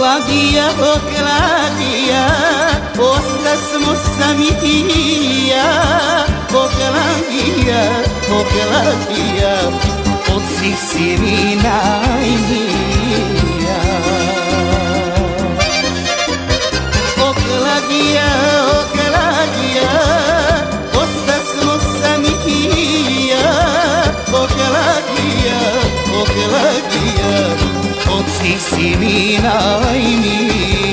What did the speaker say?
Claudia, posta smo sami ti i ja. O Claudia, od svih si mi najmilija. O Claudia, posta smo sami ti i ja. O Claudia, od svih si mi najmilija.